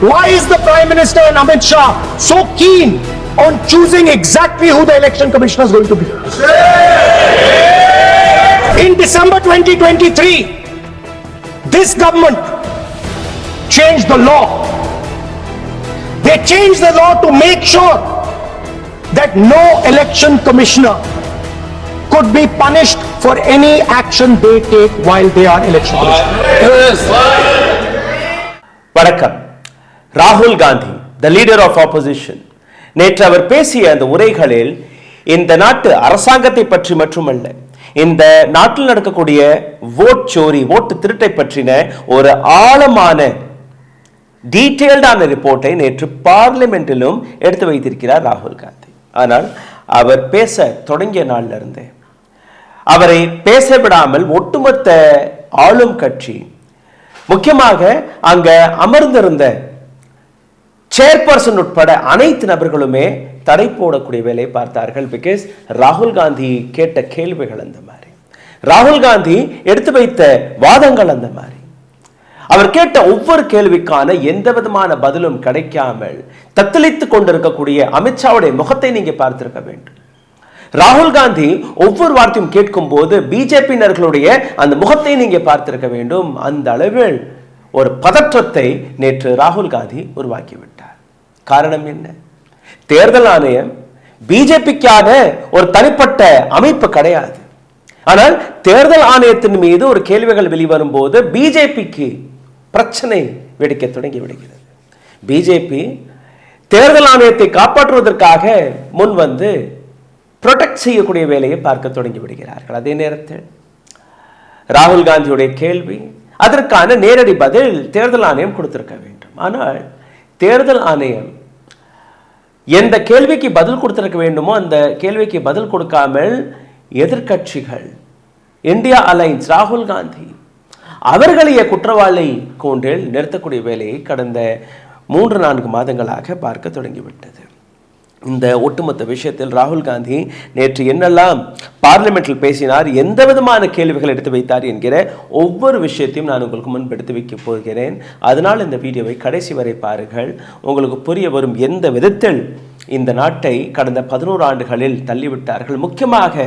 Why is the Prime Minister and Amit Shah so keen on choosing exactly who the election commissioner is going to be? In December 2023, this government changed the law. They changed the law to make sure that no election commissioner could be punished for any action they take while they are election commissioners. வணக்கம். ராகுல் Gandhi, the leader of opposition, நேற்று அவர் பேசிய அந்த உரைகளில் இந்த நாட்டு அரசாங்கத்தை பற்றி மட்டுமல்ல, இந்த நாட்டில் நடக்கக்கூடிய ஓட் சோரி, ஓட்டு திருட்டை பற்றின ஒரு ஆழமான டீடைல்டான ரிப்போர்ட்டை நேற்று பார்லிமெண்டிலும் எடுத்து வைத்திருக்கிறார் ராகுல் காந்தி. ஆனால் அவர் பேச தொடங்கிய நாளில் இருந்தே அவரை பேச விடாமல் ஒட்டுமொத்த ஆளும் கட்சி, முக்கியமாக அங்க அமர்ந்திருந்த சேர்பர்சன் உட்பட அனைத்து நபர்களுமே தடை போடக்கூடிய வேலையை பார்த்தார்கள். பிகாஸ் ராகுல் காந்தி கேட்ட கேள்விகள் அந்த மாதிரி, ராகுல் காந்தி எடுத்து வைத்த வாதங்கள் அந்த மாதிரி, அவர் கேட்ட ஒவ்வொரு கேள்விக்கான எந்த விதமான பதிலும் கிடைக்காமல் தத்தளித்துக் கொண்டிருக்கக்கூடிய அமித்ஷாவுடைய முகத்தை நீங்க பார்த்திருக்க வேண்டும். ராகுல் காந்தி ஒவ்வொரு வார்த்தையும் கேட்கும் போது பிஜேபியினர்களுடைய அந்த முகத்தை நீங்க பார்த்திருக்க வேண்டும். அந்த அளவில் ஒரு பதற்றத்தை நேற்று ராகுல் காந்தி உருவாக்கிவிட்டார். காரணம் என்ன? தேர்தல் ஆணையம் பிஜேபிக்கான ஒரு தனிப்பட்ட அமைப்பு கிடையாது. ஆனால் தேர்தல் ஆணையத்தின் மீது ஒரு கேள்விகள் வெளிவரும் போது பிஜேபிக்கு பிரச்சனை வெடிக்க தொடங்கி விடுகிறது. பிஜேபி தேர்தல் ஆணையத்தை காப்பாற்றுவதற்காக முன் வந்து ப்ரொடெக்ட் செய்யக்கூடிய வேலையை பார்க்க தொடங்கி விடுகிறார்கள். அதே நேரத்தில் ராகுல் காந்தியுடைய கேள்வி, அதற்கான நேரடி பதில் தேர்தல் ஆணையம் கொடுத்திருக்க வேண்டும். ஆனால் தேர்தல் ஆணையம் எந்த கேள்விக்கு பதில் கொடுத்திருக்க வேண்டுமோ அந்த கேள்விக்கு பதில் கொடுக்காமல் எதிர்கட்சிகள், இந்தியா அலைன்ஸ், ராகுல் காந்தி அவர்களையே குற்றவாளி கூண்டில் நிறுத்தக்கூடிய வேலையை கடந்த 3-4 மாதங்களாக பார்க்க தொடங்கிவிட்டது. இந்த ஒட்டுமொத்த விஷயத்தில் ராகுல் காந்தி நேற்று என்னெல்லாம் பார்லிமெண்டில் பேசினார், எந்த விதமான கேள்விகள் எடுத்து வைத்தார் என்கிற ஒவ்வொரு விஷயத்தையும் நான் உங்களுக்கு முன்பு எடுத்து வைக்க போகிறேன். அதனால் இந்த வீடியோவை கடைசி வரை பாருங்கள். உங்களுக்கு புரிய வரும் எந்த விதத்தில் இந்த நாட்டை கடந்த 11 ஆண்டுகளில் தள்ளிவிட்டார்கள். முக்கியமாக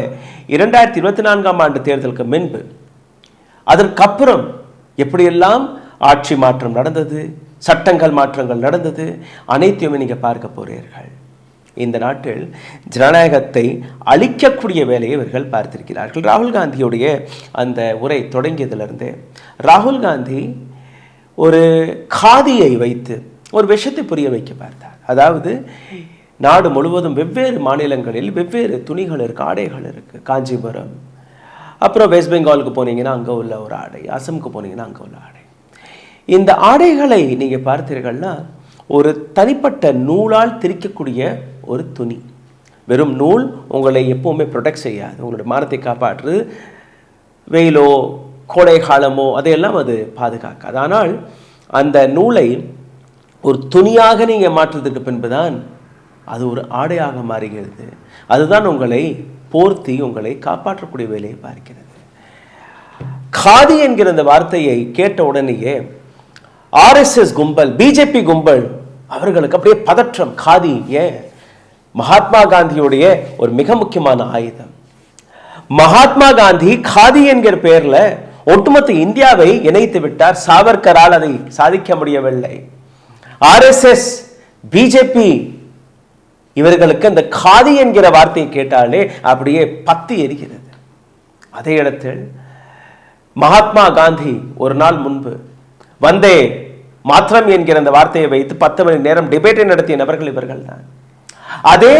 2024ஆம் ஆண்டு தேர்தலுக்கு முன்பு, அதற்கப்புறம் எப்படியெல்லாம் ஆட்சி மாற்றம் நடந்தது, சட்டங்கள் மாற்றங்கள் நடந்தது, அனைத்தையுமே நீங்கள் பார்க்க போகிறீர்கள். இந்த நாட்டில் ஜனநாயகத்தை அழிக்கக்கூடிய வேலையை இவர்கள் பார்த்திருக்கிறார்கள். ராகுல் காந்தியுடைய அந்த உரை தொடங்கியதிலிருந்து ராகுல் காந்தி ஒரு காதியை வைத்து ஒரு விஷயத்தை புரிய வைக்க பார்த்தார். அதாவது நாடு முழுவதும் வெவ்வேறு மாநிலங்களில் வெவ்வேறு துணிகள் இருக்குது, ஆடைகள் இருக்குது. காஞ்சிபுரம், அப்புறம் வெஸ்ட் பெங்காலுக்கு போனீங்கன்னா அங்கே உள்ள ஒரு ஆடை, அசமுக்கு போனீங்கன்னா அங்கே உள்ள ஆடை. இந்த ஆடைகளை நீங்கள் பார்த்தீர்கள்னா ஒரு தனிப்பட்ட நூலால் திரிக்கக்கூடிய ஒரு துணி. வெறும் நூல் உங்களை எப்பவுமே ப்ரொடெக்ட் செய்யாது, உங்களுடைய மானத்தை காப்பாற்று, வெயிலோ கோடை காலமோ அதையெல்லாம் அது பாதுகாக்காது. ஆனால் அந்த நூலை ஒரு துணியாக நீங்கள் மாற்றுறதுக்கு பின்புதான் அது ஒரு ஆடையாக மாறுகிறது. அதுதான் உங்களை போர்த்தி உங்களை காப்பாற்றக்கூடிய வேலையை பார்க்கிறது. காதி என்கிற இந்த வார்த்தையை கேட்ட உடனேயே ஆர்எஸ்எஸ் கும்பல், பிஜேபி கும்பல் அவர்களுக்கு அப்படியே பதற்றம். காதி ஏன்? மகாத்மா காந்தியுடைய ஒரு மிக முக்கியமான ஆயுதம். மகாத்மா காந்தி காதி என்கிற பெயர்ல ஒட்டுமொத்த இந்தியாவை இணைத்து விட்டார். சாவர்கரால் அதை சாதிக்க முடியவில்லை. ஆர்எஸ்எஸ், பிஜேபி இவர்களுக்கு அந்த காதி என்கிற வார்த்தையை கேட்டாலே அப்படியே பத்தி எரிகிறது. அதே இடத்தில் மகாத்மா காந்தி ஒரு நாள் முன்பு வந்தே மாத்திரம் என்கிற அந்த வார்த்தையை வைத்து 10 மணி நேரம் டிபேட்டை நடத்திய நபர்கள் இவர்கள் தான். அதே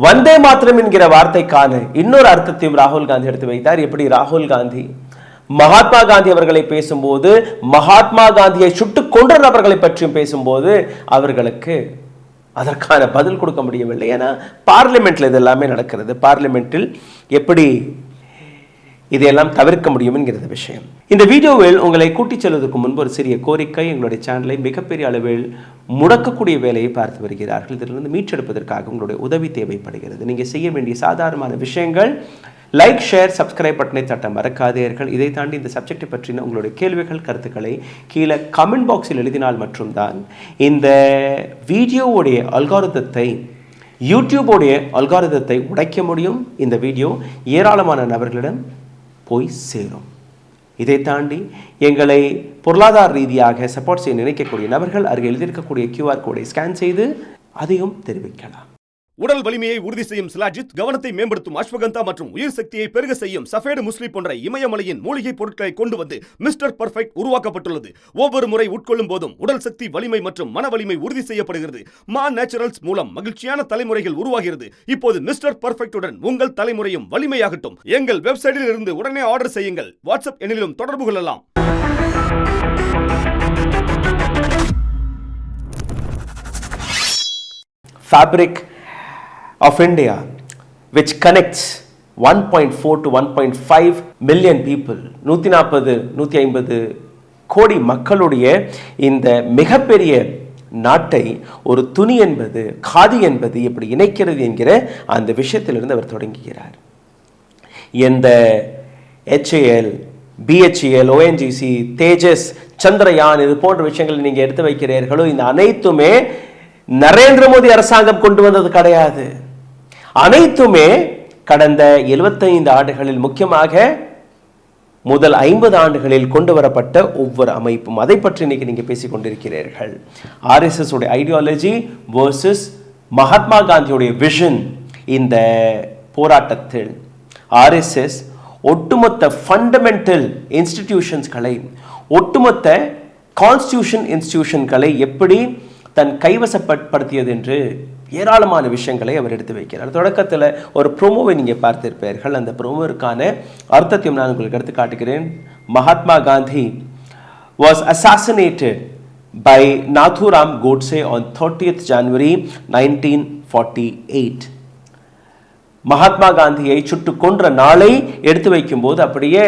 வந்தே மாத்திரம் என்கிற வார்த்தைக்கான இன்னொரு அர்த்தத்தையும் ராகுல் காந்தி எடுத்து வைத்தார். எப்படி? ராகுல் காந்தி மகாத்மா காந்தி அவர்களை பேசும்போது, மகாத்மா காந்தியை சுட்டுக் கொன்ற நபர்களை பற்றியும் பேசும்போது அவர்களுக்கு அதற்கான பதில் கொடுக்க முடியவில்லை. ஏன்னா பார்லிமெண்ட்ல இது எல்லாமே நடக்கிறது. பார்லிமெண்டில் எப்படி இதையெல்லாம் தவிர்க்க முடியும் என்கிறது விஷயம். இந்த வீடியோவில் உங்களை கூட்டிச் செல்வதற்கு முன்பு ஒரு சிறிய கோரிக்கை. எங்களுடைய சேனலை மிகப்பெரிய அளவில் முடக்கக்கூடிய வேலையை பார்த்து வருகிறார்கள். இதிலிருந்து மீட்டெடுப்பதற்காக உங்களுடைய உதவி தேவைப்படுகிறது. நீங்கள் செய்ய வேண்டிய சாதாரணமான விஷயங்கள், லைக், ஷேர், சப்ஸ்கிரைப் பட்டனை தட்ட மறக்காதீர்கள். இதை தாண்டி இந்த சப்ஜெக்டை பற்றின உங்களுடைய கேள்விகள், கருத்துக்களை கீழே கமெண்ட் பாக்ஸில் எழுதினால் மட்டும்தான் இந்த வீடியோவுடைய அல்காரிதத்தை, யூடியூபோடைய அல்காரிதத்தை உடைக்க முடியும். இந்த வீடியோ ஏராளமான நபர்களிடம் போய் சேரும். இதை தாண்டி எங்களை பொருளாதார ரீதியாக சப்போர்ட் செய்ய நினைக்கக்கூடிய நபர்கள் அருகே எழுதியிருக்கக்கூடிய QR கோடை ஸ்கேன் செய்து அதையும் தெரிவிக்கலாம். உடல் வலிமையை உறுதி செய்யும் சிலாஜித், கவனத்தை மேம்படுத்தும் அஸ்வகந்தா மற்றும் உயிர் சக்தியை பெருக செய்யும் சஃபேடு முஸ்லி போன்ற இமயமலையின் மூலிகை பொருட்களை கொண்டு வந்து மிஸ்டர் பர்ஃபெக்ட் உருவாக்கப்பட்டுள்ளது. ஒவ்வொரு முறை உட்கொள்ளும் போதும் உடல் சக்தி, வலிமை மற்றும் மன வலிமை உறுதி செய்யப்படுகிறது. மா நேச்சுரல்ஸ் மூலம் மகிழ்ச்சியான தலைமுறைகள் உருவாகிறது. இப்போது மிஸ்டர் பர்ஃபெக்ட்டுடன் உங்கள் தலைமுறையும் வலிமையாகட்டும். எங்கள் வெப்சைட்டில் இருந்து உடனே ஆர்டர் செய்யுங்கள். வாட்ஸ்அப் எண்ணிலும் தொடர்பு கொள்ளலாம். Fabric of India, which connects 1.4 to 1.5 million people, 140-150 கோடி மக்களுடைய இந்த மிகப்பெரிய நாட்டை ஒரு துணி என்பது, காதி என்பது எப்படி இணைக்கிறது என்கிற அந்த விஷயத்திலிருந்து அவர் தொடங்குகிறார். எந்த HAL, BHEL, ONGC, தேஜஸ், சந்திரயான் இது போன்ற விஷயங்களை நீங்கள் எடுத்து வைக்கிறீர்களோ, இந்த அனைத்துமே நரேந்திர மோடி அரசாங்கம் கொண்டு வந்தது கிடையாது. அனைத்துமே கடந்த 75 ஆண்டுகளில், முக்கியமாக முதல் 50 ஆண்டுகளில் கொண்டு வரப்பட்ட ஒவ்வொரு அமைப்பும். அதை பற்றி இன்னைக்கு நீங்க பேசிக் கொண்டிருக்கிறீர்கள். RSS உடைய ஐடியாலஜி வர்சஸ் மகாத்மா காந்தியுடைய விஷன். இந்த போராட்டத்தில் RSS ஒட்டுமொத்த ஃபண்டமெண்டல் இன்ஸ்டிடியூஷன்ஸ்களை, ஒட்டுமொத்த கான்ஸ்டிடியூஷன் இன்ஸ்டிடியூஷன்களை எப்படி தன் கைவசப்படுத்தியது என்று ஏராளமான விஷயங்களை அவர் எடுத்து வைக்கிறார். தொடக்கத்தில் ஒரு ப்ரோமோவை நீங்கள் பார்த்திருப்பீர்கள். அந்த ப்ரோமோவிற்கான அர்த்தத்தையும் நான் உங்களுக்கு எடுத்து காட்டுகிறேன். Mahatma Gandhi was assassinated by Nathuram Godse on 30th January 1948. Mahatma காந்தியை சுட்டு கொன்ற நாளை எடுத்து வைக்கும்போது அப்படியே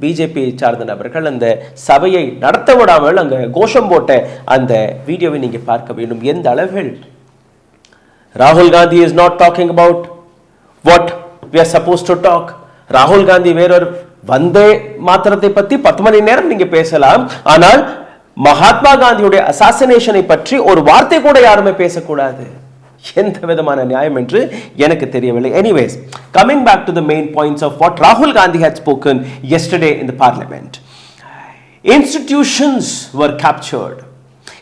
பிஜேபி சார்ந்த நபர்கள் அந்த சபையை நடத்த விடாமல் அங்கே கோஷம் போட்ட அந்த வீடியோவை நீங்க பார்க்க வேண்டும். எந்த அளவில் ராகுல் Gandhi is not talking about what we are supposed to talk. ராகுல் காந்தி வேறொரு வந்தே மாத்திரத்தை பத்தி 10 மணி நேரம் நீங்க பேசலாம். ஆனால் மகாத்மா காந்தியுடைய அசாசினேஷனை பற்றி ஒரு வார்த்தை கூட யாருமே பேசக்கூடாது. எந்த விதமான நியாயம் என்று எனக்கு தெரியவில்லை. Anyways, coming back to the main points of what Rahul Gandhi had spoken yesterday in the parliament. Institutions were captured.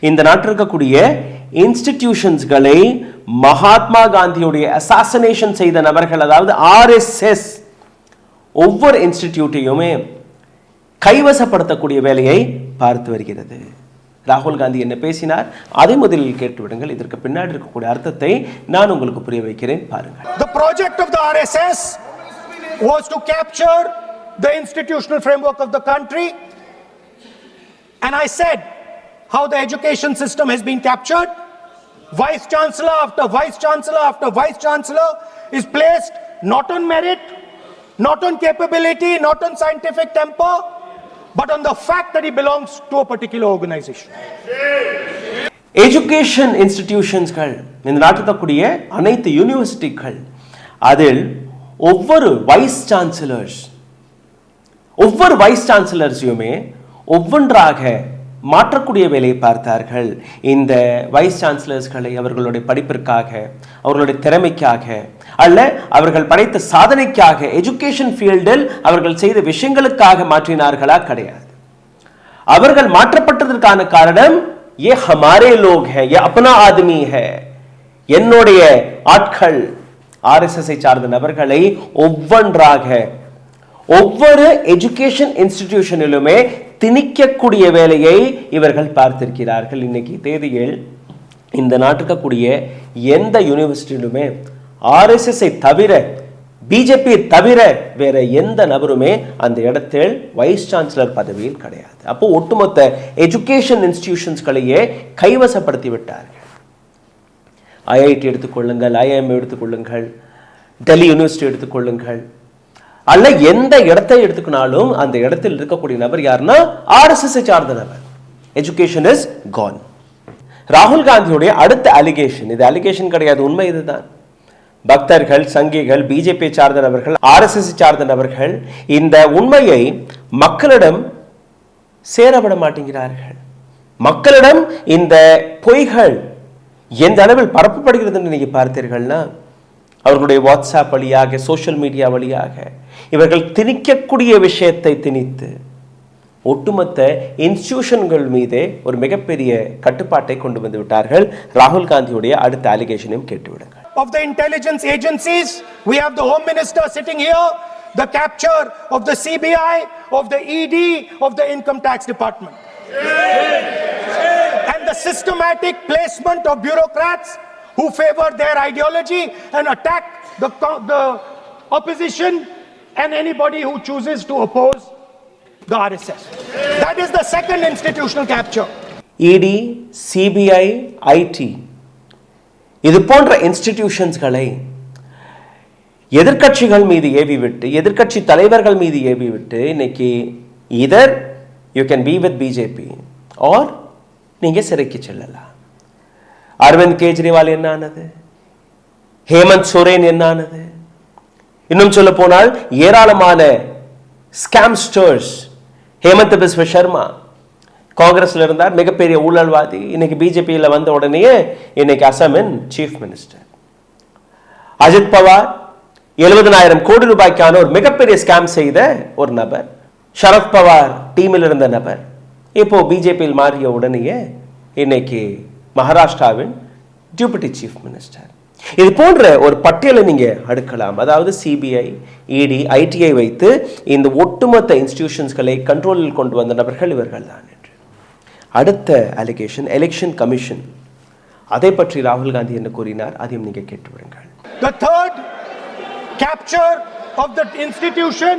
இந்த நாட்டில் இருக்கக்கூடிய இன்ஸ்டிடியூஷன்ஸ்களை மகாத்மா காந்தியுடைய அசாசினேஷன் செய்த நபர்கள், அதாவது RSS, ஒவ்வொரு இன்ஸ்டிடியூட்டையுமே கைவசப்படுத்தக்கூடிய வேலையை பார்த்து வருகிறது. ராகுல் காந்தி என்ன பேசினார் அதை முதலில் கேட்டு விடுங்கள். இதற்கு பின்னாடி இருக்கக்கூடிய அர்த்தத்தை நான் உங்களுக்கு புரிய வைக்கிறேன், பாருங்கள். The project of the RSS was to capture the institutional framework of the country, and I said how the education system has been captured. Vice chancellor after vice chancellor after vice chancellor is placed not on merit, not on capability, not on scientific temper, but on the fact that he belongs to a particular organization. Education இன்ஸ்டிடியூஷன்ஸ்கள், இந்த நாட்டில் இருக்கக்கூடிய அனைத்து யூனிவர்சிட்டிகள், அதில் ஒவ்வொரு wise சான்சலர்ஸையுமே ஒவ்வொன்றாக மாற்றக்கூடிய வேலையை பார்த்தார்கள். இந்த வைஸ் சான்சலர்ஸ்களை அவர்களுடைய படிப்பிற்காக, அவர்களுடைய திறமைக்காக அல்ல அவர்கள் படைத்த சாதனைக்காக, எஜுகேஷன் ஃபீல்டில் அவர்கள் செய்த விஷயங்களுக்காக மாற்றினார்களா? கிடையாது. அவர்கள் மாற்றப்பட்டதற்கான காரணம் ये हमारे लोग हैं, ये अपना आदमी है, என்னுடைய ஆட்கள். RSS சார்ந்த நபர்களை ஒவ்வொன்றாக ஒவ்வொரு எஜுகேஷன் இன்ஸ்டிடியூஷனிலுமே திணிக்கக்கூடிய வேலையை இவர்கள் பார்த்திருக்கிறார்கள். இன்னைக்கு தேதியில் இந்த நாட்டுக்கக்கூடிய எந்த யூனிவர்சிட்டியிலுமே RSS தவிர, பிஜேபி தவிர வேற எந்த நபருமே அந்த இடத்தில் வைஸ் சான்சலர் பதவியில் கிடையாது. அப்போ ஒட்டுமொத்த எஜுகேஷன் இன்ஸ்டிடியூஷன்ஸ்களையே கைவசப்படுத்தி விட்டார்கள். IIT எடுத்துக்கொள்ளுங்கள், IIM எடுத்துக்கொள்ளுங்கள், டெல்லி யூனிவர்சிட்டி எடுத்துக்கொள்ளுங்கள், அல்ல எந்த இடத்தை எடுத்துக்கினாலும் அந்த இடத்தில் இருக்கக்கூடிய நபர் யாருன்னா RSS சார்ந்த நபர். Education is gone. ராகுல் காந்தியுடைய அடுத்த அலிகேஷன், இது அலிகேஷன் கிடையாது, உண்மை இதுதான். பக்தர்கள், சங்கிகள், பிஜேபி சார்ந்த நபர்கள், ஆர்எஸ்எஸ் சார்ந்த நபர்கள் இந்த உண்மையை மக்களிடம் சேரவிட மாட்டேங்கிறார்கள். மக்களிடம் இந்த பொய்கள் எந்த அளவில் பரப்பப்படுகிறது நீங்க பார்த்தீர்கள்னா, அவர்களுடைய வாட்ஸ்அப் வழியாக, சோசியல் மீடியா வழியாக இவர்கள் திணிக்கக்கூடிய விஷயத்தை திணித்து ஒட்டுமொத்த இன்ஸ்டிடியூஷன்கள் மீதே ஒரு மிகப்பெரிய கட்டுப்பாட்டை கொண்டு வந்து விட்டார்கள். ராகுல் காந்தியுடைய அடுத்த அலிகேஷனையும் கேட்டுவிடுங்கள். Of the intelligence agencies, we have the Home Minister sitting here, the capture of the CBI, of the ED, of the Income Tax Department. And the systematic placement of bureaucrats who favor their ideology and attack the opposition and anybody who chooses to oppose the RSS. That is the second institutional capture. ED, CBI, IT இது போன்ற இன்ஸ்டிடியூஷன்ஸ்களை எதிர்க்கட்சிகள் மீது AV விட்டு, எதிர்க்கட்சி தலைவர்கள் மீது AV விட்டு, இன்னைக்கு either you can be with BJP or நீங்க சிறைக்கு செல்லலாம். அரவிந்த் கெஜ்ரிவால் என்ன ஆனது? ஹேமந்த் சோரேன் என்ன ஆனது? இன்னும் சொல்ல போனால் ஏராளமான ஸ்கேம்ஸ்டர்ஸ். ஹேமந்த் பிஸ்வ சர்மா காங்கிரஸ்ல இருந்தார், மிகப்பெரிய ஊழல்வாதி. இன்னைக்கு பிஜேபியில் வந்த உடனே இன்னைக்கு அசாமின் சீஃப் மினிஸ்டர். அஜித் பவார் 70,000 கோடி ரூபாய்க்கான ஒரு மிகப்பெரிய ஸ்கேம் செய்த ஒரு நபர். சரத் பவார் டீமில் இருந்த நபர் இப்போ பிஜேபியில் மாறிய உடனே இன்னைக்கு மகாராஷ்டிராவின் டெபுட்டி சீஃப் மினிஸ்டர். இது போன்ற ஒரு பட்டியலை நீங்க அடுக்கலாம். அதாவது சிபிஐ, இடி, ஐடிஐ வைத்து இந்த ஒட்டுமொத்த இன்ஸ்டிடியூஷன்ஸ்களை கண்ட்ரோலில் கொண்டு வந்த நபர்கள் இவர்கள் தான். அடுத்த அலிகேஷன் எலெக்ஷன் கமிஷன். அதை பற்றி ராகுல் காந்தி என்ன கூறினார், அதையும் நீங்க கேட்டு விடுங்கள். The third capture of the institution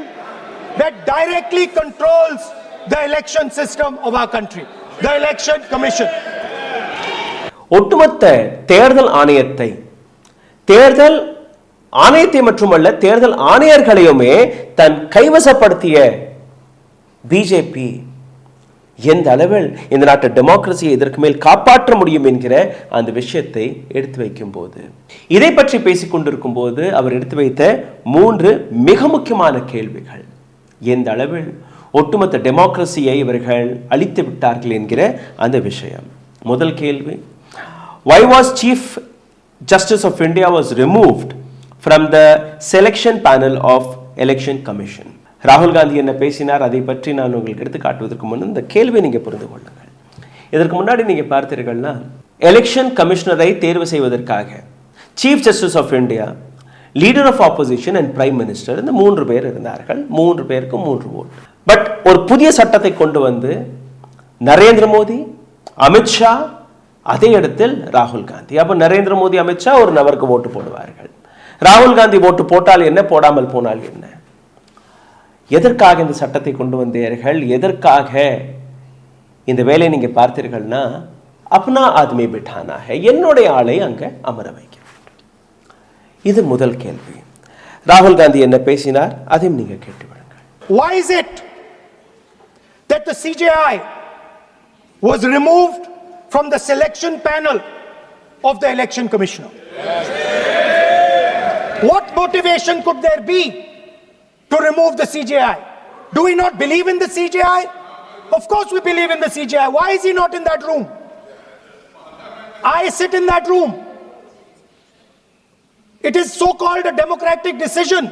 that directly controls the election system of our country, the election commission. ஒட்டுமொத்த தேர்தல் ஆணையத்தை, தேர்தல் ஆணையத்தை மட்டுமல்ல தேர்தல் ஆணையர்களையுமே தன் கைவசப்படுத்திய பிஜேபி எந்த அளவில் இந்த நாட்டு டெமோக்ரஸியை இதற்கு மேல் காப்பாற்ற முடியும் என்கிற அந்த விஷயத்தை எடுத்து வைக்கும் போது, இதை பற்றி பேசிக் கொண்டிருக்கும் போது அவர் எடுத்து வைத்த 3 மிக முக்கியமான கேள்விகள் எந்த அளவில் ஒட்டுமொத்த டெமோக்ரஸியை இவர்கள் அழித்து விட்டார்கள் என்கிற அந்த விஷயம். முதல் கேள்வி, why was Chief Justice of India was removed from the selection panel of Election Commission? ராகுல் காந்தி என்ன பேசினார், அதை பற்றி நான் உங்களுக்கு எடுத்து காட்டுவதற்கு முன் இந்த கேள்வியை நீங்க புரிந்து கொள்ளுங்கள். இதற்கு முன்னாடி நீங்க பார்த்தீர்கள்னா, எலெக்ஷன் கமிஷனரை தேர்வு செய்வதற்காக chief justice of India, leader of opposition and prime minister, இந்த 3 பேர் இருந்தார்கள். 3 பேருக்கும் 3 ஓட். பட் ஒரு புதிய சட்டத்தை கொண்டு வந்து நரேந்திர மோடி, அமித்ஷா, அதே இடத்தில் ராகுல் காந்தி. அப்ப நரேந்திர மோடி, அமித்ஷா ஒரு நபருக்கு ஓட்டு போடுவார்கள். ராகுல் காந்தி ஓட்டு போட்டால் என்ன, போடாமல் போனால் என்ன? எதற்காக இந்த சட்டத்தை கொண்டு வந்தீர்கள்? எதற்காக இந்த வேலையை நீங்க பார்த்தீர்கள்னா, அப்னா ஆத்மி பிட்டானா ஹை, என்னுடைய ஆளை அங்க அமர வைக்க வேண்டும். இது முதல் கேள்வி. ராகுல் காந்தி என்ன பேசினார், அதையும் நீங்க கேட்டுவிடுங்கள். Why is it that the CJI was removed from the selection panel of the election commissioner? What motivation could there be to remove the CJI? Do we not believe in the CJI? Of course we believe in the CJI. Why is he not in that room? I sit in that room. It is so-called a democratic decision.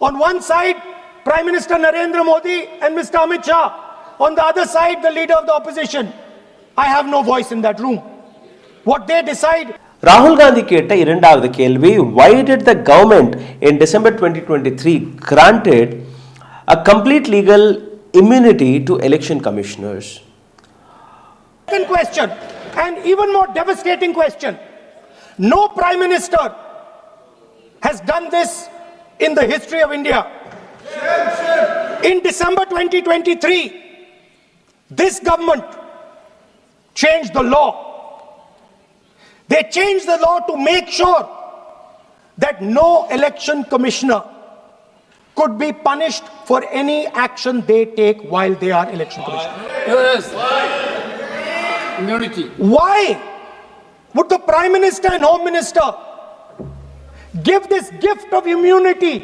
On one side, Prime Minister Narendra Modi and Mr. Amit Shah. On the other side, the leader of the opposition. I have no voice in that room. What they decide. ராகுல் காந்தி கேட்ட இரண்டாவது கேள்வி, why did the government in December 2023 granted a complete legal immunity to election commissioners? Second question, and even more devastating question. No Prime Minister has done this in the history of India. In December 2023, this government changed the law. They changed the law to make sure that no election commissioner could be punished for any action they take while they are election commissioner. Yes. Immunity. Why would the Prime Minister and Home Minister give this gift of immunity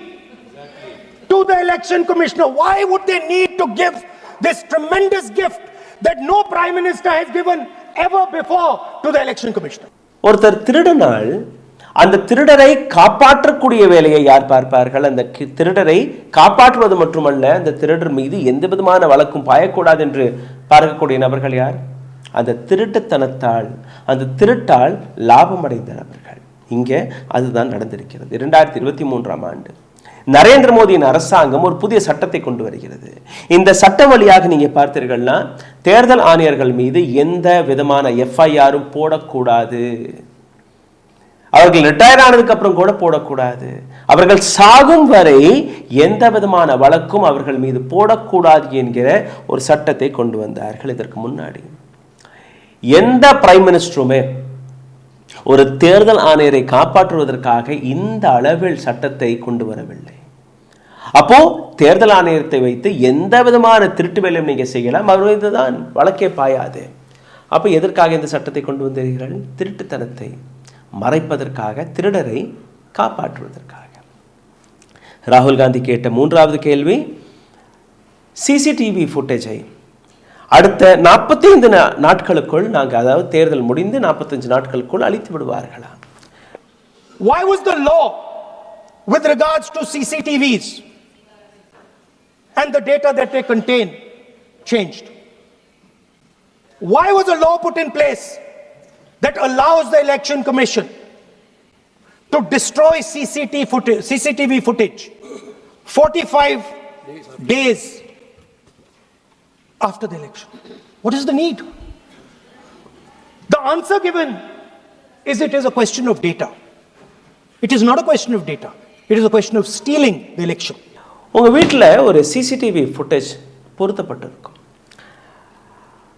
to the election commissioner? Why would they need to give this tremendous gift that no prime minister has given ever before to the election commissioner? ஒருத்தர் திருடனால் அந்த திருடரை காப்பாற்றக்கூடிய வேலையை யார் பார்ப்பார்கள்? அந்த திருடரை காப்பாற்றுவது மட்டுமல்ல, அந்த திருடர் மீது எந்த விதமான வழக்கும் பாயக்கூடாது என்று பார்க்கக்கூடிய நபர்கள் யார்? அந்த திருட்டுத்தனத்தால், அந்த திருட்டால் லாபம் அடைந்த நபர்கள். இங்கே அதுதான் நடந்திருக்கிறது. 2023ஆம் ஆண்டு நரேந்திர மோடியின் அரசாங்கம் ஒரு புதிய சட்டத்தை கொண்டு வருகிறது. இந்த சட்டம் வழியாக நீங்க பார்த்தீர்கள்னா தேர்தல் ஆணையர்கள் மீது எந்த விதமான எஃப்ஐஆரும் போடக்கூடாது. அவர்கள் ரிட்டையர் ஆனதுக்கு அப்புறம் கூட போடக்கூடாது. அவர்கள் சாகும் வரை எந்த விதமான வழக்கும் அவர்கள் மீது போடக்கூடாது என்கிற ஒரு சட்டத்தை கொண்டு வந்தார்கள். இதற்கு முன்னாடி எந்த பிரைம் மினிஸ்டருமே ஒரு தேர்தல் ஆணையரை காப்பாற்றுவதற்காக இந்த அளவில் சட்டத்தை கொண்டு வரவில்லை. அப்போ தேர்தல் ஆணையத்தை வைத்து எந்த விதமான திருட்டு வேலையும் நீங்க செய்யலாம், அவர் மீதுதான் வழக்கே பாயாது. அப்போ எதற்காக இந்த சட்டத்தை கொண்டு வந்தீர்கள்? திருட்டுத்தனத்தை மறைப்பதற்காக, திருடரை காப்பாற்றுவதற்காக. ராகுல் காந்தி கேட்ட மூன்றாவது கேள்வி, சிசிடிவி ஃபுட்டேஜை அடுத்த 45 நாட்களுக்குள் நாங்கள், அதாவது தேர்தல் முடிந்து 45 நாட்களுக்குள் அழித்து விடுவார்களா? Why was the law with regards to CCTVs and the data that they contain changed? Why was a law put in place that allows the election commission to destroy CCTV footage 45 days after the election? What is the need? The answer given is it is a question of data. It is not a question of data. It is a question of stealing the election. உங்க வீட்டில் ஒரு CCTV footage பொருத்தப்பட்டிருக்கும்.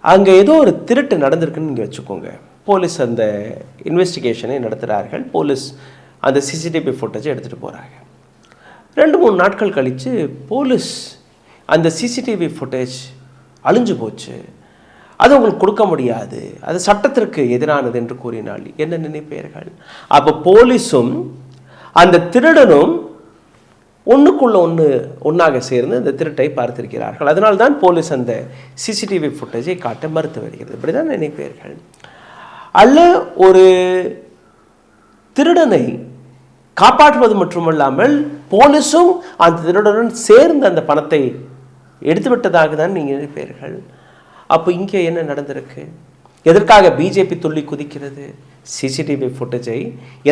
அங்கே ஏதோ ஒரு திருட்டு நடந்திருக்குன்னு நீங்கள் வச்சுக்கோங்க. போலீஸ் அந்த இன்வெஸ்டிகேஷனை நடத்துகிறார்கள். போலீஸ் அந்த சிசிடிவி ஃபுட்டேஜை எடுத்துகிட்டு போகிறாங்க. 2-3 நாட்கள் கழித்து போலீஸ் அந்த சிசிடிவி ஃபுட்டேஜ் அழிஞ்சு போச்சு, அது உங்களுக்கு கொடுக்க முடியாது, அது சட்டத்திற்கு எதிரானது என்று கூறினால் என்ன நினைப்பீர்கள்? அப்போ போலீஸும் அந்த திருடனும் ஒன்றாக சேர்ந்து அந்த திருட்டை பார்த்திருக்கிறார்கள். அதனால்தான் போலீஸ் அந்த சிசிடிவி ஃபுட்டேஜை காட்ட மறுத்து வருகிறது. இப்படிதான் நினைப்பீர்கள். அல்ல, ஒரு திருடனை காப்பாற்றுவது மட்டுமல்லாமல் போலீஸும் அந்த திருடனுடன் சேர்ந்து அந்த பணத்தை எடுத்துவிட்டதாக தான் நீங்கள் நினைப்பீர்கள். அப்போ இங்கே என்ன நடந்திருக்கு? எதற்காக பிஜேபி துள்ளி குதிக்கிறது? சிசிடிவி ஃபுட்டேஜை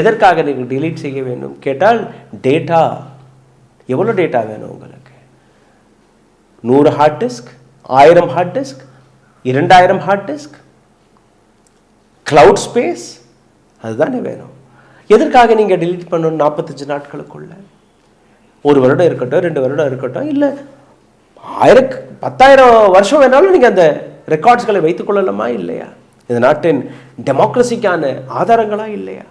எதற்காக நீங்கள் டிலீட் செய்ய வேண்டும் கேட்டால், டேட்டா, எவ்வளோ டேட்டா வேணும் உங்களுக்கு? 100 hard disk, 1000 hard disk, 2000 hard disk, cloud space, அதுதானே வேணும். எதற்காக நீங்கள் டிலீட் பண்ணணும் 45 நாட்களுக்குள்ள? 1 வருடம் இருக்கட்டும், 2 வருடம் இருக்கட்டும், இல்லை 10,000 வருஷம் வேணாலும் நீங்கள் அந்த ரெக்கார்ட்ஸ்களை வைத்துக் கொள்ளலாமா இல்லையா? இந்த நாட்டின் டெமோக்ரஸிக்கான ஆதாரங்களா இல்லையா?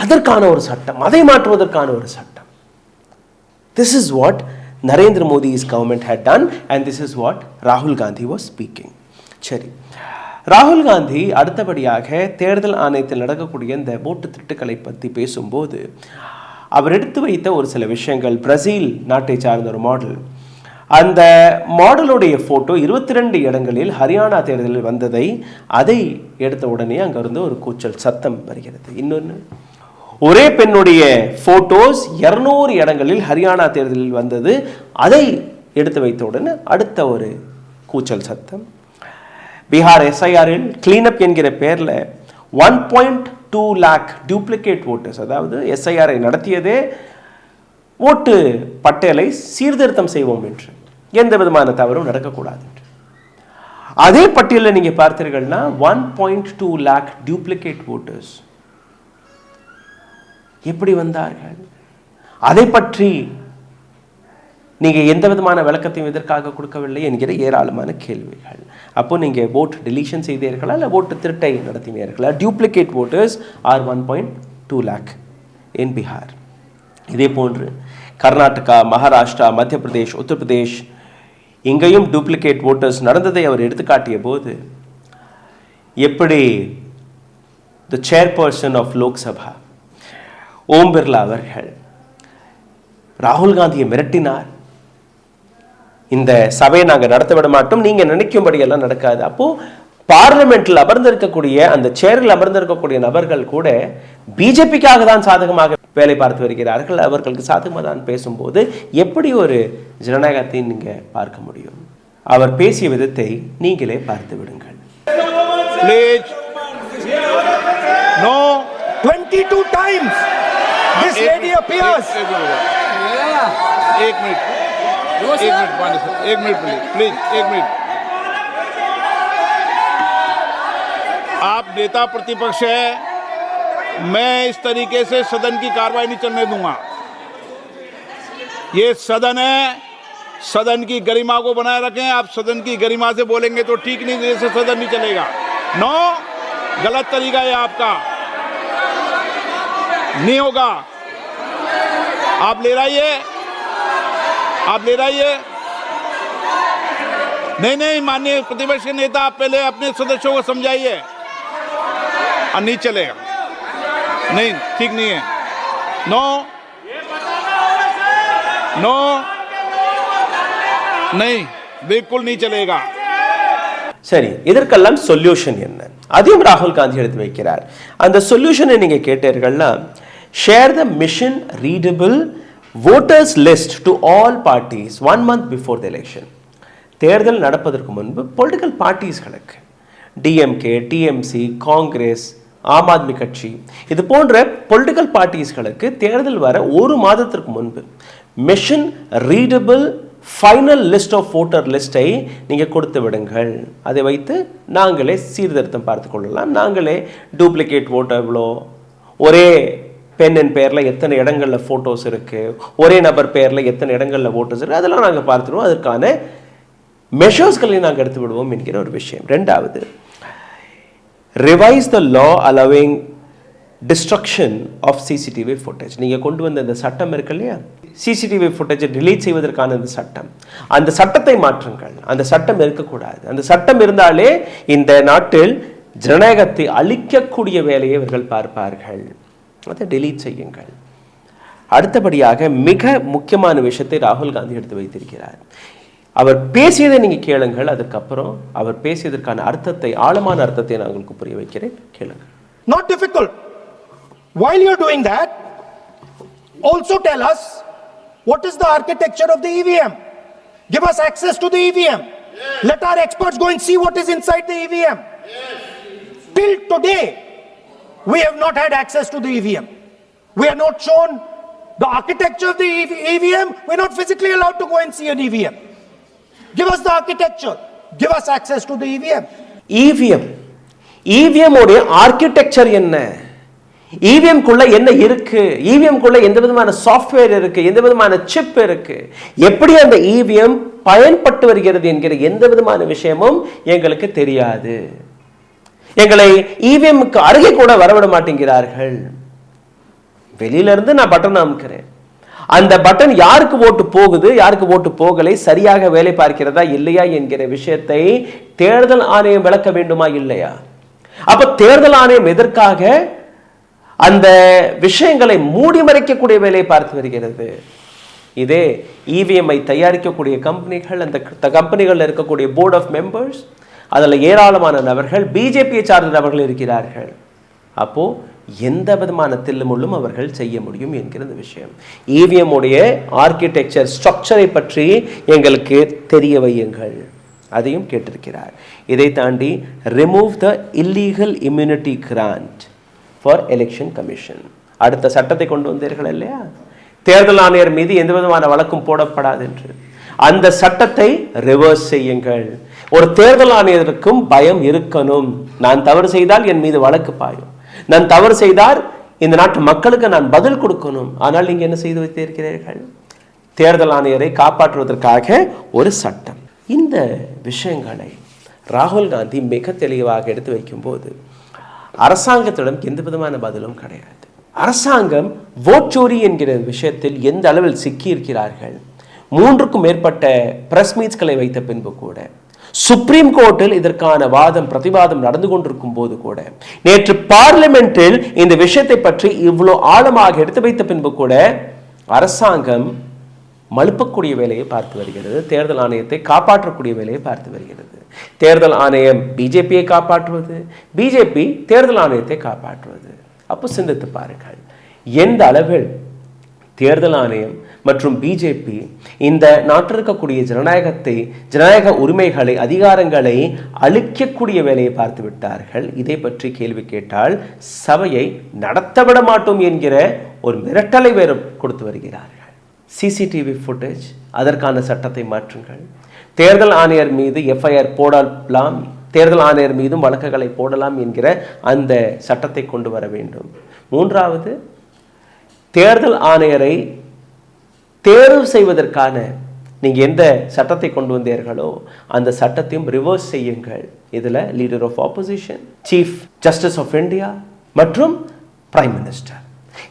அதற்கான ஒரு சட்டம், அதை மாற்றுவதற்கான ஒரு சட்டம். This is what Narendra Modi's government had done and this is what Rahul Gandhi was speaking. சரி, ராகுல் காந்தி அடுத்தபடியாக தேர்தல் ஆணையத்தில் நடக்கக்கூடிய இந்த ஓட்டு திருட்டுக்களை பற்றி பேசும்போது அவர் எடுத்து வைத்த ஒரு சில விஷயங்கள், பிரேசில் நாட்டை சார்ந்த ஒரு மாடல், அந்த மாடலுடைய ஃபோட்டோ 22 இடங்களில் ஹரியானா தேர்தலில் வந்ததை, அதை எடுத்த உடனே அங்கிருந்து ஒரு கூச்சல் சத்தம் வருகிறது. இன்னொன்று, ஒரே பெண்ணுடைய ஃபோட்டோஸ் 200 இடங்களில் ஹரியானா தேர்தலில் வந்தது, அதை எடுத்து வைத்த உடனே அடுத்த ஒரு கூச்சல் சத்தம். பீகார் எஸ்ஐஆரில் கிளீனப் என்கிற பேரில் 1.2 lakh டூப்ளிகேட் ஓட்டர்ஸ், அதாவது எஸ்ஐஆரை நடத்தியதே ஓட்டு பட்டியலை சீர்திருத்தம் செய்வோம் என்று, எந்த விதமான தவறும் நடக்கக்கூடாது என்று. அதே பட்டியலில் நீங்க பார்த்தீர்கள்னா 1.2 lakh டூப்ளிகேட் ஓட்டர்ஸ் எப்படி வந்தார்கள்? அதை பற்றி நீங்க எந்த விதமான விளக்கத்தையும் எதற்காக கொடுக்கவில்லை என்கிற ஏராளமான கேள்விகள். அப்போ நீங்க ஓட் டிலீஷன் செய்தீர்களா, இல்லை ஓட்டு திருட்டை நடத்தினீர்களா? டூப்ளிகேட் ஓட்டர்ஸ் ஆர் 1.2 lakh இன் பீகார். இதே போன்று கர்நாடகா, மகாராஷ்டிரா, மத்திய பிரதேஷ், உத்தரப்பிரதேஷ், இங்கேயும் டூப்ளிகேட் ஓட்டர்ஸ் நடந்ததை அவர் எடுத்துக்காட்டிய போது, எப்படி த சேர்பர்சன் ஆஃப் லோக்சபா, ஓம் பிர்லா அவர்கள் ராகுல் காந்தியை மிரட்டினார். இந்த சபையை நாங்கள் நடத்த விட மாட்டோம், நீங்க நினைக்கும்படியெல்லாம் நடக்காது. அப்போ பார்லிமெண்ட்டில் அமர்ந்திருக்கக்கூடிய அந்த சேரில் அமர்ந்திருக்கக்கூடிய நபர்கள் கூட பிஜேபிக்காக தான் சாதகமாக வேலை பார்த்து வருகிறார்கள். அவர்களுக்கு சாதகமாக தான் பேசும்போது எப்படி ஒரு ஜனநாயகத்தை நீங்க பார்க்க முடியும்? அவர் பேசிய விதத்தை நீங்களே பார்த்து விடுங்கள். Please. No. 22 times this lady appears. एक मिनट प्लीज एक मिनट. आप नेता प्रतिपक्ष है, मैं इस तरीके से सदन की कार्रवाई नहीं चलने दूंगा. ये सदन है, सदन की गरिमा को बनाए रखें. आप सदन की गरिमा से बोलेंगे तो ठीक नहीं, जैसे सदन नहीं चलेगा. नो, गलत तरीका है आपका, नहीं होगा. आप ले रहिए, नहीं माननीय प्रतिपक्ष के नेता, आप पहले अपने सदस्यों को समझाइए. नहीं चलेगा, नहीं, ठीक नहीं है. नो, नहीं, बिल्कुल नहीं चलेगा. சரி, இதற்கெல்லாம் சொல்யூஷன் என்ன? அதையும் ராகுல் காந்தி எடுத்து வைக்கிறார். அந்த சொல்யூஷனை நீங்க கேட்டீர்கள்னா, share the machine readable voters list to all parties 1 month before the election. தேர்தல் நடப்பதற்கு முன்பு political பார்ட்டிஸ்களுக்கு, DMK, TMC, Congress, Aam Aadmi கட்சி, இது போன்ற பொலிட்டிக்கல் பார்ட்டிஸ்களுக்கு தேர்தல் வர ஒரு மாதத்திற்கு முன்பு machine readable final list of voter லிஸ்ட்டை நீங்கள் கொடுத்து விடுங்கள். அதை வைத்து நாங்களே சீர்திருத்தம் பார்த்து கொள்ளலாம். நாங்களே டூப்ளிகேட் ஓட்டு எவ்வளோ, ஒரே பெண்ணின் பெயரில் எத்தனை இடங்களில் ஃபோட்டோஸ் இருக்குது, ஒரே நபர் பெயரில் எத்தனை இடங்களில் ஃபோட்டோஸ் இருக்குது, அதெல்லாம் நாங்கள் பார்த்துருவோம். அதற்கான மெஷர்ஸ்களை நாங்கள் எடுத்து விடுவோம் என்கிற ஒரு விஷயம். ரெண்டாவது, revise the law allowing destruction of CCTV footage. நீங்கள் கொண்டு வந்த இந்த சட்டம் இருக்கு இல்லையா, சிசிடிவி ஃபுட்டேஜை டிலீட் செய்வதற்கான இந்த சட்டம், அந்த சட்டத்தை மாற்றுங்கள். அந்த சட்டம் இருக்கக்கூடாது. அந்த சட்டம் இருந்தாலே இந்த நாட்டில் ஜனநாயகத்தை அழிக்கக்கூடிய வேலையை இவர்கள் பார்ப்பார்கள். அதை டெலீட் செய்யுங்கள். அடுத்தபடியாக மிக முக்கியமான விஷயத்தை ராகுல் காந்தி எடுத்து வைத்திருக்கிறார். அவர் பேசியதை நீங்க கேளுங்கள். அதுக்கப்புறம் அவர் பேசியதற்கான அர்த்தத்தை, ஆழமான அர்த்தத்தை நான் உங்களுக்கு புரிய வைக்கிறேன், கேளுங்கள். Not difficult. While you're doing that, also tell us what is the architecture of the EVM. Give us access to the EVM. Let our experts go and see what is inside the EVM. Till today, we have not had access to the EVM. We are not shown the architecture of the EVM. We're not physically allowed to go and see an EVM. Give us the architecture. Give us access to the EVM. EVM உடைய architecture என்ன? EVM குள்ள என்ன இருக்கு? EVM குள்ள எந்த விதமான software இருக்கு? எந்த விதமான சிப் இருக்கு? எப்படி அந்த EVM பயன்பட்டு வருகிறது என்கிற எந்த விதமான விஷயமும் எங்களுக்கு தெரியாது. எங்களை EVMக்கு அருகே கூட வரவிட மாட்டேங்கிறார்கள். வெளியில இருந்து நான் பட்டன் அமுக்கிறேன், அந்த பட்டன் யாருக்கு ஓட்டு போகுது, யாருக்கு ஓட்டு போகலை, சரியாக வேலை பார்க்கிறதா இல்லையா என்கிற விஷயத்தை தேர்தல் ஆணையம் விளக்க வேண்டுமா இல்லையா? அப்ப தேர்தல் ஆணையம் எதற்காக அந்த விஷயங்களை மூடி மறைக்கக்கூடிய வேலையை பார்த்து வருகிறது? இதே EVM-ஐ தயாரிக்கக்கூடிய கம்பெனிகள், அந்த கம்பெனிகள் இருக்கக்கூடிய போர்ட் ஆஃப் மெம்பர்ஸ், அதில் ஏராளமான நபர்கள் பிஜேபியை சார்ந்த நபர்கள் இருக்கிறார்கள். அப்போ எந்த விதமான தில்லுமுள்ளும் அவர்கள் செய்ய முடியும் என்கிற விஷயம். EVM உடைய ஆர்கிடெக்சர் ஸ்ட்ரக்சரை பற்றி எங்களுக்கு தெரிய வையுங்கள், அதையும் கேட்டிருக்கிறார். இதை தாண்டி remove the illegal immunity grand for election commission, அடுத்த சட்டத்தை கொண்டு வந்தீர்கள் இல்லையா, தேர்தல் ஆணையர் மீது எந்த விதமான வழக்கும் போடப்படாது என்று. அந்த சட்டத்தை ரிவர்ஸ் செய்யுங்கள். ஒரு தேர்தல் ஆணையருக்கும் பயம் இருக்கணும். நான் தவறு செய்தால் என் மீது வழக்கு பாயும், நான் தவறு செய்தால் இந்த நாட்டு மக்களுக்கு நான் பதில் கொடுக்கணும். ஆனால் நீங்க என்ன செய்து வைத்திருக்கிறீர்கள்? தேர்தல் ஆணையரை காப்பாற்றுவதற்காக ஒரு சட்டம். இந்த விஷயங்களை ராகுல் காந்தி மிக தெளிவாக எடுத்து வைக்கும்போது அரசாங்கத்திடம் எந்த விதமான பதிலும் கிடையாது. அரசாங்கம் ஓட்சோரி என்கிற விஷயத்தில் எந்த அளவில் சிக்கி இருக்கிறார்கள். 3க்கும் மேற்பட்ட பிரஸ் மீட்ஸ்களை வைத்த பின்பு கூட சுப்ரீம் கோர்ட்டில் இதற்கான வாதம் பிரதிவாதம் நடந்து கொண்டிருக்கும் போது கூட, நேற்று பார்லிமெண்டில் இந்த விஷயத்தை பற்றி இவ்வளவு ஆழமாக எடுத்து வைத்த பின்பு கூட அரசாங்கம் மழுப்பக்கூடிய வேலையை பார்த்து வருகிறது. தேர்தல் ஆணையத்தை காப்பாற்றக்கூடிய வேலையை பார்த்து வருகிறது. தேர்தல் ஆணையம் பிஜேபியை காப்பாற்றுவது, பிஜேபி தேர்தல் ஆணையத்தை காப்பாற்றுவது. அப்போ சிந்தித்து பாருங்கள், எந்த அளவில் தேர்தல் ஆணையம் மற்றும் பிஜேபி இந்த நாட்டில் இருக்கக்கூடிய ஜனநாயக உரிமைகளை, அதிகாரங்களை அழிக்கக்கூடிய வேலையை பார்த்து விட்டார்கள். இதை பற்றி கேள்வி கேட்டால் சபையை நடத்தவிட மாட்டோம் என்கிற ஒரு மிரட்டலை வேறு கொடுத்து வருகிறார்கள். சிசிடிவி ஃபுட்டேஜ், அதற்கான சட்டத்தை மாற்றுங்கள். தேர்தல் ஆணையர் மீது எஃப்ஐஆர் போடலாம், தேர்தல் ஆணையர் மீதும் வழக்குகளை போடலாம் என்கிற அந்த சட்டத்தை கொண்டு வர வேண்டும். மூன்றாவது, தேர்தல் ஆணையரை தேர்வு செய்வதற்கான நீங்க எந்த சட்டத்தை கொண்டு வந்தீர்களோ அந்த சட்டத்தையும் ரிவர்ஸ் செய்யுங்கள். இதுல leader of opposition, chief justice of India மற்றும் பிரைம் மினிஸ்டர்,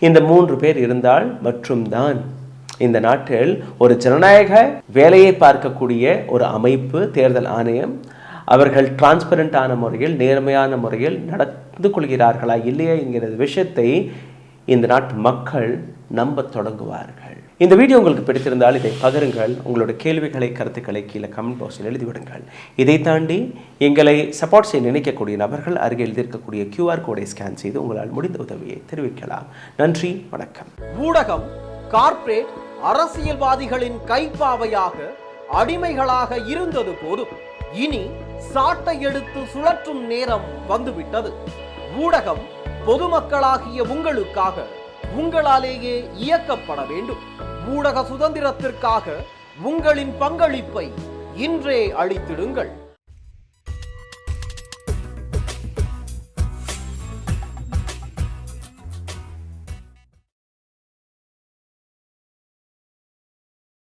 இந்த 3 பேர் இருந்தால் மட்டும்தான் இந்த நாட்டில் ஒரு ஜனநாயக வேலையை பார்க்கக்கூடிய ஒரு அமைப்பு தேர்தல் ஆணையம், அவர்கள் டிரான்ஸ்பரண்டான முறையில், நேர்மையான முறையில் நடந்து கொள்கிறார்களா இல்லையா என்கிற விஷயத்தை இந்த நாட்டு மக்கள் நம்ப தொடங்குவார்கள். இந்த வீடியோ உங்களுக்கு பிடித்திருந்தால் இதை பகிருங்கள். உங்களோட கேள்விகளை, கருத்துக்களை கீழே கமெண்ட் பாக்ஸில் எழுதிவிடுங்கள். இதை தாண்டி எங்களை சப்போர்ட் செய்ய நினைக்கக்கூடிய நபர்கள் அருகே எழுதியிருக்கக்கூடிய QR கோடை ஸ்கேன் செய்து உங்களால் முடிந்த உதவியை தெரிவிக்கலாம். நன்றி, வணக்கம். ஊடகம் கார்ப்பரேட் அரசியல்வாதிகளின் கைப்பாவையாக, அடிமைகளாக இருந்தது போதும். இனி சாட்டை எடுத்து சுழற்றும் நேரம் வந்துவிட்டது. ஊடகம் பொதுமக்களாகிய உங்களுக்காக, உங்களாலேயே இயக்கப்பட வேண்டும். ஊடக சுதந்திரத்திற்காக உங்களின் பங்களிப்பை இன்றே அளித்திடுங்கள்.